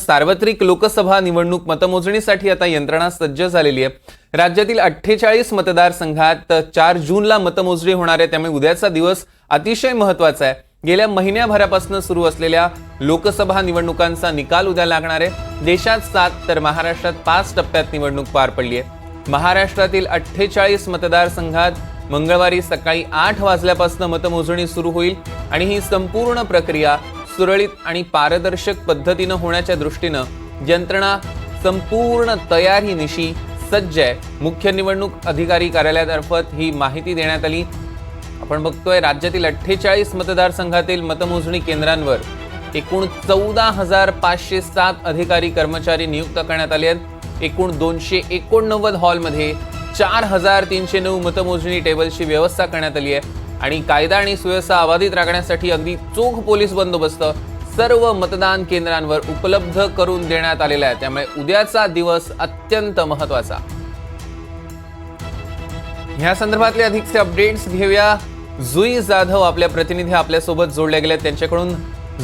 सार्वत्रिक लोकसभा निवडणूक मतमोजणीसाठी आता यंत्रणा सज्ज झालेली आहे। राज्यातील 48 मतदारसंघात 4 जूनला मतमोजणी होणार आहे, त्यामुळे उद्याचा दिवस अतिशय महत्त्वाचा आहे। गेल्या महिन्याभरापासून सुरू असलेल्या लोकसभा निवडणुकांचा निकाल उद्या लागणार आहे। देशात 7 तर महाराष्ट्रात 5 टप्प्यात निवडणूक पार पडली आहे। महाराष्ट्रातील 48 मतदारसंघात मंगळवारी सकाळी 8 वाजल्यापासून मतमोजणी सुरू होईल आणि ही संपूर्ण प्रक्रिया सुरळीत आणि पारदर्शक पद्धतीने होण्याच्या दृष्टीने यंत्रणा संपूर्ण तयारीनिशी सज्ज आहे। मुख्य निवडणूक अधिकारी कार्यालयातर्फे ही माहिती देण्यात आली। आपण बघतोय राज्यातील 48 मतदारसंघातील मतमोजणी केंद्रांवर एकूण 14,507 अधिकारी कर्मचारी नियुक्त करण्यात आले आहेत। एकूण 289 हॉलमध्ये 4,309 मतमोजणी टेबलची व्यवस्था करण्यात आली आहे आणि कायदा आणि सुव्यवस्था अबाधित राखण्यासाठी अगदी चोख पोलीस बंदोबस्त सर्व मतदान केंद्रांवर उपलब्ध करून देण्यात आलेला आहे। त्यामुळे उद्याचा दिवस अत्यंत महत्त्वाचा। ह्या संदर्भातले अधिकचे अपडेट्स घेऊया। जुई जाधव आपल्या प्रतिनिधी आपल्या सोबत जोडले गेले, त्यांच्याकडून।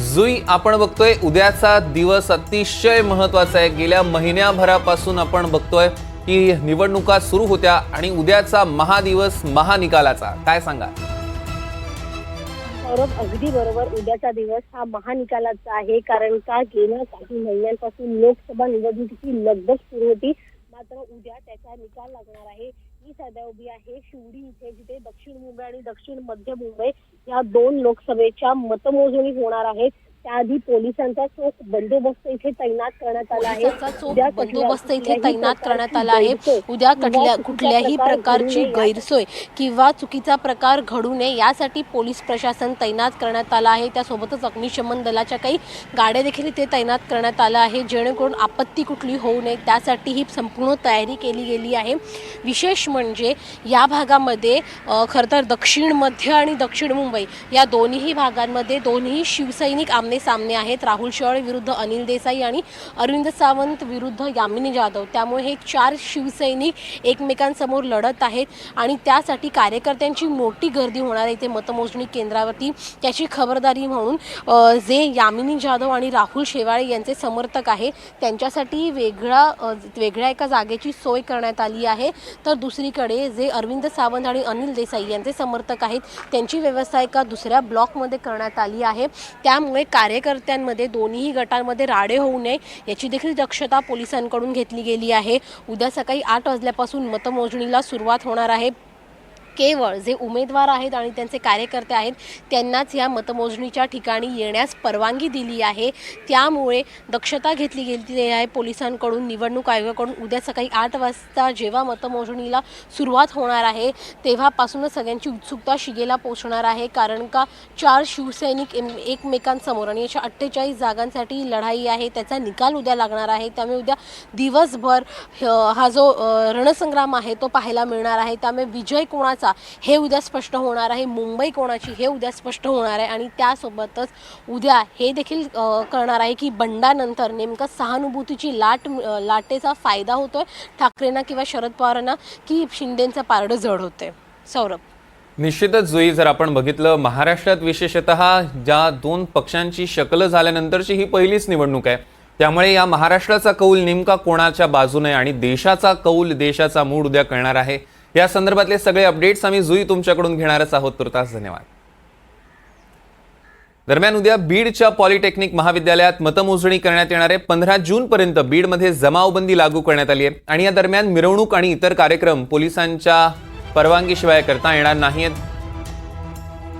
जुई, आपण बघतोय उद्याचा दिवस अतिशय महत्त्वाचा आहे। गेल्या महिन्याभरापासून आपण बघतोय की निवडणुका सुरू होत्या आणि उद्याचा महादिवस महानिकालाचा, काय सांगा? अगदी बरोबर, उद्याचा दिवस हा महानिकालाचा आहे, कारण का गेल्या काही महिन्यांपासून लोकसभा निवडणुकीची लगबग सुरू होती, मात्र उद्या त्याचा निकाल लागणार आहे। मी सध्या उभी आहे शिवडी इथे, जिथे दक्षिण मुंबई आणि दक्षिण मध्य मुंबई या 2 लोकसभेच्या मतमोजणी होणार आहेत। त्याआधी पोलिसांचा चोख बंदोबस्त इथे तैनात करण्यात आला आहे। उद्या कुठल्याही प्रकारची गैरसोय किंवा चुकीचा प्रकार घडू नये यासाठी पोलीस प्रशासन तैनात करण्यात आला आहे। त्यासोबतच अग्निशमन दलाच्या काही गाड्या देखील इथे तैनात करण्यात आल्या आहे, जेणेकरून आपत्ती कुठली होऊ नये त्यासाठी ही संपूर्ण तयारी केली गेली आहे। विशेष म्हणजे या भागामध्ये खरं तर दक्षिण मध्य आणि दक्षिण मुंबई या दोन्ही भागांमध्ये दोन्ही शिवसैनिक सामने आहेत। राहुल शेवाळे विरुद्ध अनिल देसाई आणि अरविंद सावंत विरुद्ध यामिनी जाधव। त्यामुळे हे 4 शिवसैनिक एकमेकांसमोर लढत आहेत आणि त्यासाठी कार्यकर्त्यांची मोठी गर्दी होणार आहे इथे मतमोजणी केंद्रावरती। त्याची खबरदारी म्हणून जे यामिनी जाधव आणि राहुल शेवाळे यांचे समर्थक आहे त्यांच्यासाठी वेगळ्या एका जागेची सोय करण्यात आली आहे, तर दुसरीकडे जे अरविंद सावंत आणि अनिल देसाई यांचे समर्थक आहेत त्यांची व्यवस्था एका दुसऱ्या ब्लॉकमध्ये करण्यात आली आहे। त्यामुळे कार्यकर्त्यांमध्ये दोन्ही गटांमध्ये राडे होऊ नये याची देखील दक्षता पोलिसांकडून घेतली गेली आहे। उद्या सकाळी 8 वाजल्यापासून मतमोजणीला सुरुवात होणार आहे। केवळ जे उमेदवार आहेत आणि त्यांचे कार्यकर्ते आहेत त्यांनाच या मतमोजणीच्या ठिकाणी येण्यास परवानगी दिली आहे। त्यामुळे दक्षता घेतली गेली आहे पोलिसांकडून, निवडणूक आयोगाकडून। उद्या सकाळी 8 वाजता जेव्हा मतमोजणीला सुरुवात होणार आहे तेव्हापासूनच सगळ्यांची उत्सुकता शिगेला पोहोचणार आहे, कारण का 4 शिवसैनिक एकमेकांसमोर आणि अशा 48 जागांसाठी लढाई आहे, त्याचा निकाल उद्या लागणार आहे। त्यामुळे उद्या दिवसभर हा जो रणसंग्राम आहे तो पाहायला मिळणार आहे। त्यामुळे विजय कोणाचा हे उद्या स्पष्ट होणार आहे, मुंबई कोणाची हे उद्या स्पष्ट होणार आहे आणि त्यासोबतच उद्या हे देखील कळणार आहे की बंडानंतर नेमका सहानुभूतीची लाटेचा फायदा होतोय ठाकरेंना किंवा शरद पवारांना की शिंदेंचं पारडं जड होते। सौरभ, निश्चितच जुई, जर आपण बघितलं महाराष्ट्रात विशेषतः ज्या 2 पक्षांची शकल झाल्यानंतरची ही पहिलीच निवडणूक आहे, त्यामुळे या महाराष्ट्राचा कौल नेमका कोणाच्या बाजूने आणि देशाचा कौल, देशाचा मूड उद्या कळणार आहे। या संदर्भातले सगळे अपडेट्स आम्ही जुई तुमच्याकडून घेणारच आहोत। तुर्तास धन्यवाद। दरम्यान उद्या बीडच्या पॉलिटेक्निक महाविद्यालयात मतमोजणी करण्यात येणार आहे। 15 जून पर्यंत बीडमध्ये जमावबंदी लागू करण्यात आली आहे आणि या दरम्यान मिरवणूक आणि इतर कार्यक्रम पोलिसांच्या परवानगीशिवाय करता येणार नाहीत।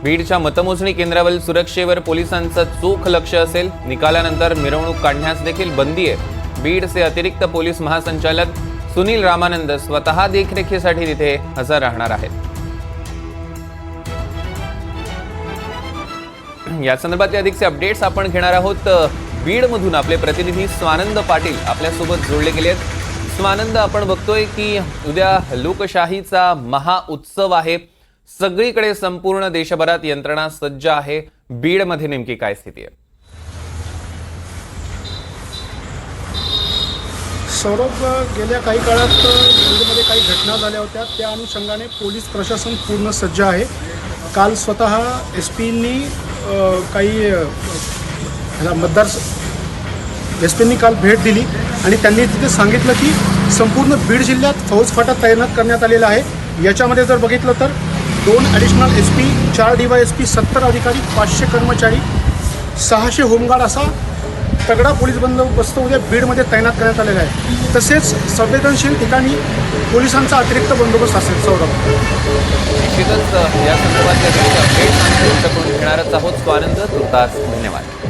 बीडच्या मतमोजणी केंद्रावरील सुरक्षेवर पोलिसांचं चोख लक्ष असेल। निकालानंतर मिरवणूक काढण्यास देखील बंदी आहे। बीडचे अतिरिक्त पोलीस महासंचालक सुनील रामानंद स्वतः देखरेखीसाठी तिथे हजर राहणार आहेत। या संदर्भातले अधिकचे अपडेट्स आपण घेणार आहोत। बीडमधून आपले प्रतिनिधी स्वानंद पाटील आपल्यासोबत जोडले गेले आहेत। स्वानंद, आपण बघतोय की उद्या लोकशाहीचा महाउत्सव आहे, सगळीकडे संपूर्ण देशभरात यंत्रणा सज्ज आहे। बीडमध्ये नेमकी काय स्थिती आहे? सौरभ, गेल्या काही काळात बीडमध्ये काही घटना झाल्या होत्या, त्या अनुषंगाने पोलीस प्रशासन पूर्ण सज्ज आहे। काल स्वतः SP नी काही एस पींनी काल भेट दिली आणि त्यांनी तिथे सांगितलं की संपूर्ण बीड जिल्ह्यात फौजफाटा तैनात करण्यात आलेला आहे। याच्यामध्ये जर बघितलं तर 2 ॲडिशनल एस पी, 4 DYSP, 70 अधिकारी, 500 कर्मचारी, 600 होमगार्ड असा तगडा पोलीस बंदोबस्त उद्या बीडमध्ये तैनात करण्यात आलेला आहे। तसेच संवेदनशील ठिकाणी पोलिसांचा अतिरिक्त बंदोबस्त असेल। सौरभ, निश्चितच या संदर्भातल्या अपडेट्स आम्ही तुमच्याकडून घेणारच आहोत। स्वानंद, तुर्तास धन्यवाद।